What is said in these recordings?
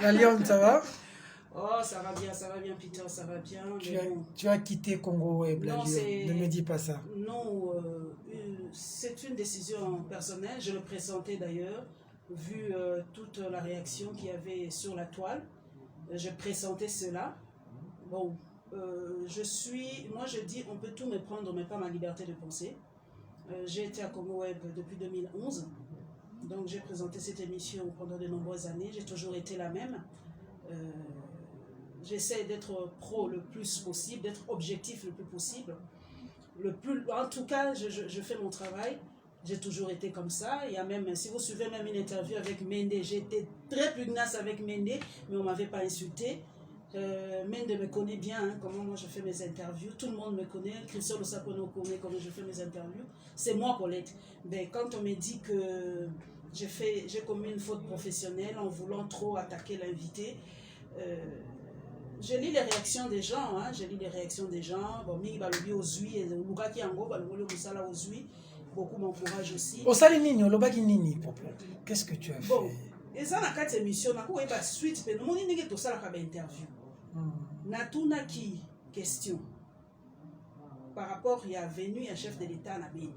La Lyon, ça va? Oh, ça va bien, Peter, ça va bien. Tu as quitté Congo Web, non, ne me dis pas ça. Non, c'est une décision personnelle. Je le pressentais d'ailleurs, vu toute la réaction qu'il y avait sur la toile. Je pressentais cela. Bon, moi je dis, on peut tout me prendre, mais pas ma liberté de penser. J'ai été à Congo Web depuis 2011. Donc j'ai présenté cette émission pendant de nombreuses années. J'ai toujours été la même. J'essaie d'être pro le plus possible, d'être objectif le plus possible. En tout cas, je fais mon travail. J'ai toujours été comme ça. Il y a même, si vous suivez même une interview avec Mende, j'étais très pugnace avec Mende, mais on ne m'avait pas insulté. Mende me connaît bien, hein, comment moi je fais mes interviews. Tout le monde me connaît. Christophe Losapono connaît comment je fais mes interviews. C'est moi, Paulette. Mais quand on me dit que j'ai commis une faute professionnelle en voulant trop attaquer l'invité, je lis les réactions des gens, hein, Bon, mi balobi ozui, et lukaki yango balongoli musala ozui. Beaucoup m'encouragent aussi. Osali nini, olobaki nini, Popo? Qu'est-ce que tu as fait? Bon, et ça na kati émission na ko eba suite pe no moni ndenge to sala ka ba interview. Na tuna ki question. Par rapport il y a venu un chef de l'État na Beni.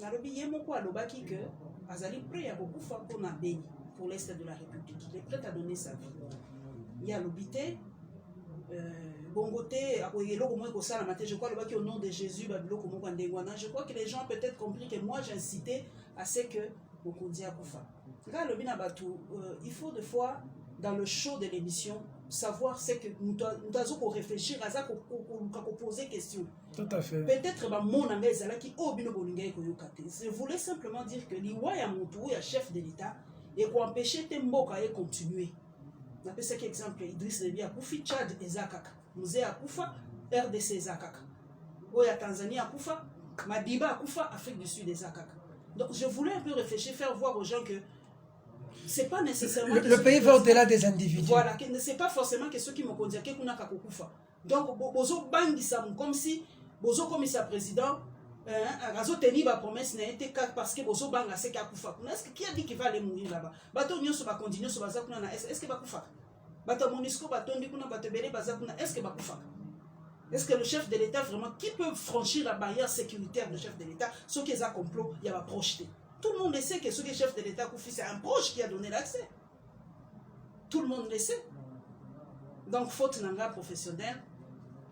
Na lobi yemo ko alobaki que azali prêt ya kokufa pour na Beni, pour l'est de la République. Il est prêt à donner sa vie. Il y a l'obité. Bongoté, je crois au nom de Jésus, je crois que les gens ont peut-être compris que moi j'incitais à ce que Bokondi Akoufa. Il faut des fois, dans le show de l'émission, savoir ce que nous devons réfléchir à ça, poser question. Tout à fait. Peut-être je voulais simplement dire que l'Iwaya Moutou, le chef de l'État, et pour empêcher Temboka de continuer. On appelle ça exemple Idriss Déby Akoufi, Tchad et Zakaka. Mouze Akoufa, RDC et Zakaka. Oya Tanzanie Akoufa, Madiba Akoufa, Afrique du Sud et Zakaka. Donc je voulais un peu réfléchir, faire voir aux gens que c'est pas nécessairement... Le pays va au-delà des individus. Voilà, que c'est pas forcément que ceux qui m'ont dit que Kuna Kakoufa. Donc, Bozo Bangissa, comme si Bozo comme sa président, Razo teni ba promesse n'a été parce que Bozo Banga c'est Kakoufa. Est-ce que qui a dit qu'il va aller mourir là-bas? Bato Nyoso va continuer sur Bazakuna, est-ce que Bakoufa? Bato Monisco, Bato Ndikuna, Bato Bele, Bazakuna, est-ce que Bakoufa? Est-ce que le chef de l'État vraiment, qui peut franchir la barrière sécuritaire du chef de l'État? Ceux qui ont un complot, il y a la projeté. Tout le monde le sait que ce qui est chef de l'État, c'est un proche qui a donné l'accès. Tout le monde le sait. Donc, faute nanga professionnelle,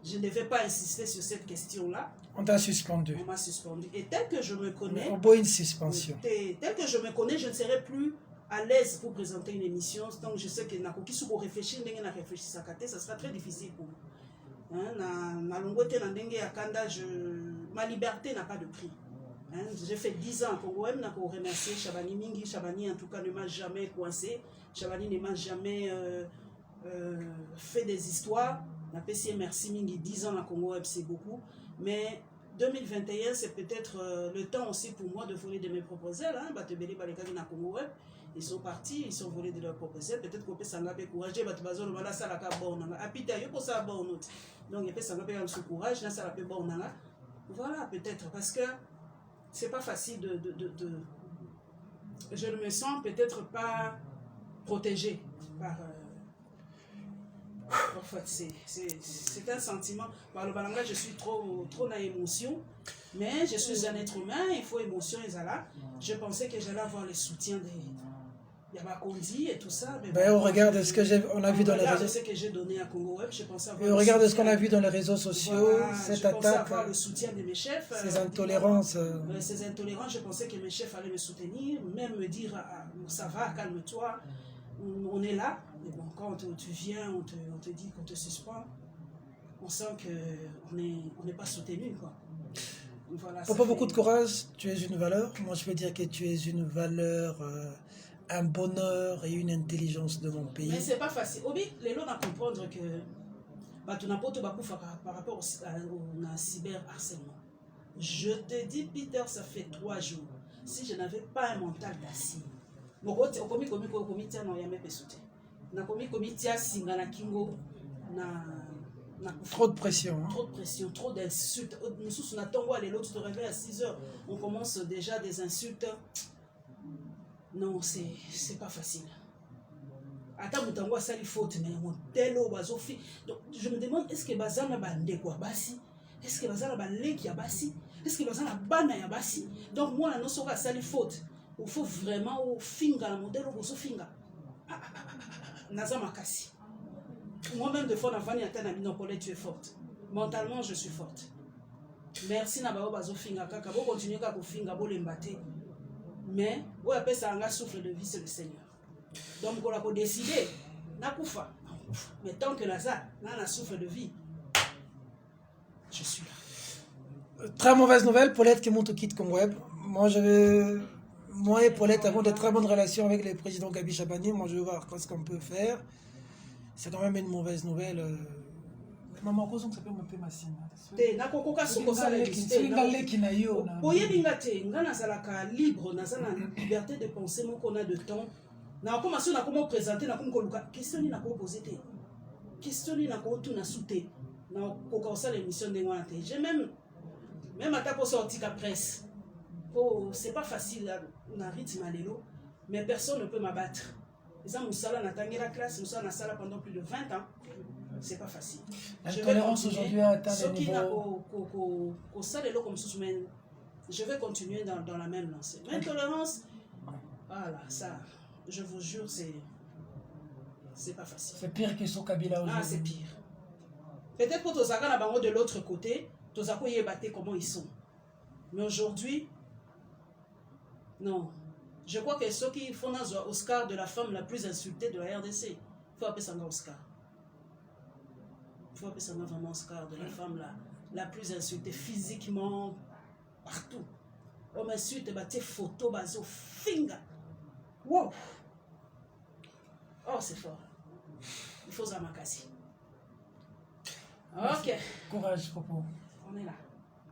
je ne vais pas insister sur cette question-là. On t'a suspendu. On m'a suspendu. Et tel que je me connais... On boit une suspension. Tel que je me connais, je ne serai plus à l'aise pour présenter une émission. Donc, je sais que Nakoki, si vous réfléchissez, ça sera très difficile pour vous. Ma liberté n'a pas de prix. J'ai fait 10 ans pour remercier Chabani Mingi. Chabani, en tout cas, ne m'a jamais coincé. Chabani ne m'a jamais fait des histoires. La PCM merci Mingi, 10 ans à Congo Web, c'est beaucoup. Mais 2021, c'est peut-être le temps aussi pour moi de voler de mes propres ailes. Ils sont partis, ils sont volés de leurs propres ailes. Peut-être qu'on peut s'en courage. Donc, il peut s'en courage. Voilà, peut-être, parce que c'est pas facile je ne me sens peut-être pas protégée par... Parfois, c'est un sentiment. Par le balanga, je suis trop dans l'émotion, mais je suis un être humain, il faut émotion et ça là. Je pensais que j'allais avoir le soutien des Yabakondi et tout ça. Mais on regarde ce que on a vu dans les réseaux. Ce que j'ai donné à Congo Web, je pensais avoir et on regarde ce qu'on a vu dans les réseaux sociaux, voilà, cette attaque. Je pensais avoir le soutien de mes chefs. Ces intolérances. Ces intolérances, je pensais que mes chefs allaient me soutenir, même me dire ça va, calme-toi, on est là. Mais bon, quand tu viens, on te dit qu'on te suspend, on sent qu'on n'est pas soutenu, quoi. Voilà, pas beaucoup de courage, tu es une valeur. Moi, je veux dire que tu es une valeur, un bonheur et une intelligence de mon pays. Mais c'est pas facile. Obi, les gens doivent comprendre que tu n'as pas tout par rapport au cyberharcèlement. Je te dis, Peter, ça fait 3 jours. Si je n'avais pas un mental d'acier, trop de pression. Hein? Trop de pression, trop d'insultes. Nous, l'autre te réveille à 6 heures. On commence déjà des insultes. Non, c'est pas facile. Attends, mutango asali faute, mais mon tel au bazofi. Donc, je me demande, est-ce que bazana bande quoi basi? Est-ce que bazana balé qui a basi? Est-ce que bazana bana ya basi? Donc, moi, non sera asali faute. Il faut vraiment au finga, la modèle au finga. Naza makasi. Moi-même, de fois, la famille atteint non, Paulette, tu es forte. Mentalement, je suis forte. Merci, Nabao Bazo Finga. Kaka, vous continuez à vous finga, vous l'embâter. Mais, vous appelez ça un souffle de vie, c'est le Seigneur. Donc, on a décidé, mais tant que Naza, là, un souffle de vie, je suis là. Très mauvaise nouvelle, Paulette qui monte au kit comme web. Moi et Paulette avons de très bonnes relations avec le président Gabi Chabani. Moi, je vais voir ce qu'on peut faire. C'est quand même une mauvaise nouvelle. Maman, comment ça peut m'appeler ma signe? Na kokoka soko sala yo. Oye bingate, ngana zalaka libre, na zala liberté de penser mon qu'on a de temps. Na comment ça na comment présenter na comment luka question ni na ko poser te. Question ni na ko tout na souté. Na kokoka sala émission de ngana te. J'ai même attaque pour sortir la presse. Oh, c'est pas facile na rythme lelo, mais personne ne peut m'abattre. Les gens Moussala n'a pas la classe, Moussala n'a sala pendant plus de 20 ans. C'est pas facile. L'intolérance aujourd'hui a atteint le niveau. Je vais continuer dans la même lancée. L'intolérance, voilà, ça, je vous jure, c'est pas facile. C'est pire que son Kabila aujourd'hui. Ah, c'est pire. Peut-être pour Tozaka na bango de l'autre côté, Tozako yebate comment ils sont. Mais aujourd'hui, non. Je crois que ceux qui font un Oscar de la femme la plus insultée de la RDC, il faut appeler ça un Oscar. Il faut appeler ça vraiment Oscar de la femme la plus insultée physiquement, partout. On m'insulte, tes photos, bazo, finger. Wow! Oh, c'est fort. Il faut ça m'acasser. Ok. Courage, Popo. On est là.